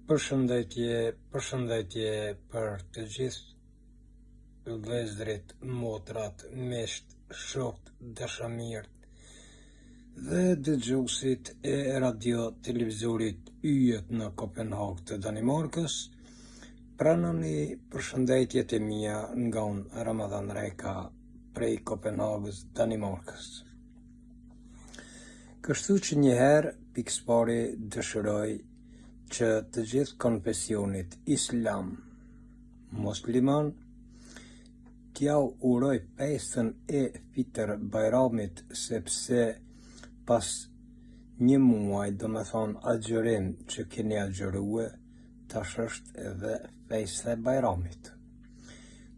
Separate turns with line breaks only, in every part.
Përshëndetje për të gjithë vëllezërit, motrat, miqt, shokët, dashamirët dhe dëgjuesit e radio televizorit Yjet në Kopenhag të Danimarkës. Pranoni përshëndetjet e mia nga unë Ramadan Reka prej Kopenhagës, Danimarkës. Kështu që njëherë pikëspari dëshiroj që të gjithë konfesionit islam musliman t'ja uroj festën e Fitr Bajramit, sepse pas një muaj, do me thonë agjërim që keni agjërue, tash është edhe festa e Bajramit.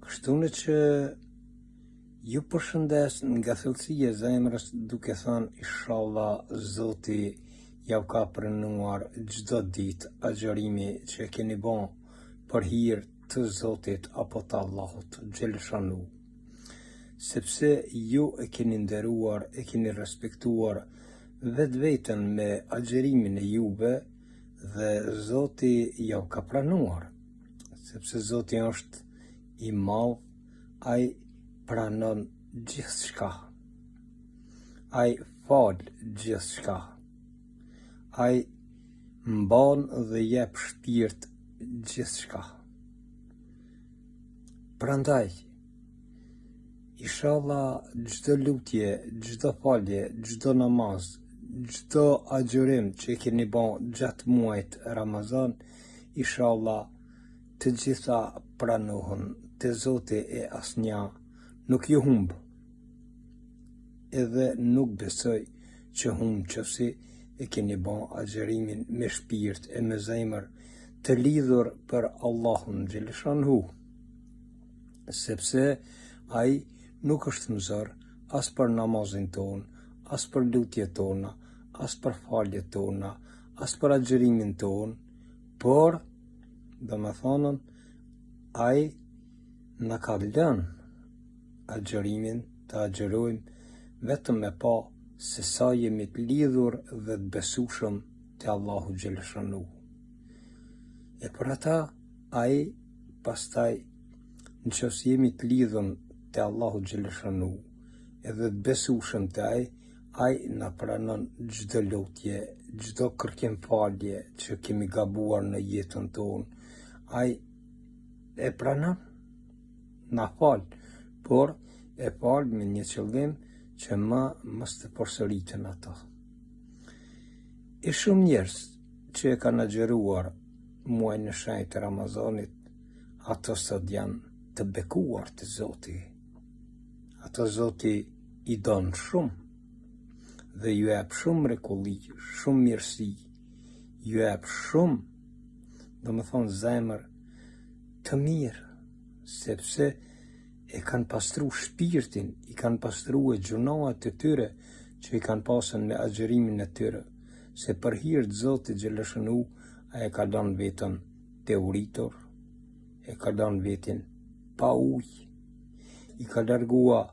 Kështu në që ju përshëndes nga thellësia e zemrës, duke thënë inshallah Zoti ja ka pranuar çdo ditë agjërimi që keni bën për hir të Zotit apo të Allahut xheleshanu, sepse ju e keni nderuar, e keni respektuar vetveten me agjërimin e juve dhe Zoti ja ka pranuar, sepse Zoti është i madh, ai pranon gjithçka, ai fal gjithçka, ai mban dhe jep shpirt gjithçka. Prandaj, inshallah çdo lutje, çdo falje, çdo namaz, çdo agjërim që keni bën gjatë muajit Ramazan, inshallah të gjitha pranohen te Zoti e asnjë nuk ju humb. Edhe nuk besoj që humb qofsi e keni bën agjërimin me shpirt e me zemër të lidhur për Allahun xheleshanu, sepse ai nuk është mëzor as për namazin ton, as për lutjet tona, as për faljet tona, as për agjërimin ton, por do me thonën ai na ka lënë agjërimin të agjërojmë vetëm me pa se sa jemi të lidhur dhe të besueshëm te Allahu xheleshanu. E për ata, ai pastaj nëse jemi të lidhur te Allahu xheleshanu edhe të besueshëm te ai na pranon çdo lutje, çdo kërkim falje që kemi gabuar në jetën tonë, ai e pranon, na fal, por e fal me një qëllim që mos të përsëriten ata. E shumë njerëz që e kanë agjëruar muajin e shenjtë të Ramazanit, ato sot janë të bekuar të Zoti. Ato Zoti i don shumë dhe ju jep shumë mrekulli, shumë mirësi, ju jep shumë, do me thonë zemër të mirë, sepse e kanë pastru shpirtin, i kanë pastru e gjunoat të tyre që i kanë pasën me agjërimin e tyre, se për hir të Zotit xheleshanu ai e ka lënë veten te uritur, e ka lënë veten pa ujë, i ka largua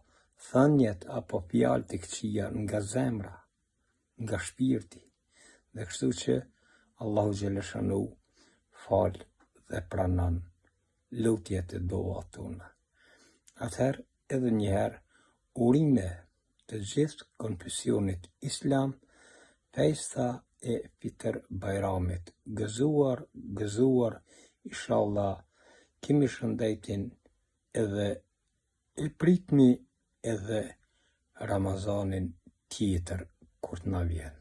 thënjet apo fjalët e këqija nga zemra, nga shpirti, dhe kështu që Allahu xheleshanu fal dhe pranon lutjet e doat tona. Atëherë edhe njëherë urime të gjithë konfesionit islam, festa e Fitr Bajramit, gëzuar, inshallah kemi shëndetin edhe e pritni edhe Ramazanin tjetër kur të na vjen.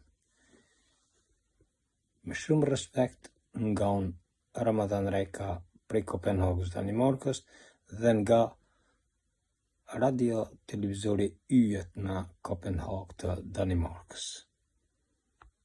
Me shumë respekt nga unë Ramadan Reka prej Kopenhagës, Danimarkës, dhe nga radio televizori Yjet në Kopenhag të Danimarkës.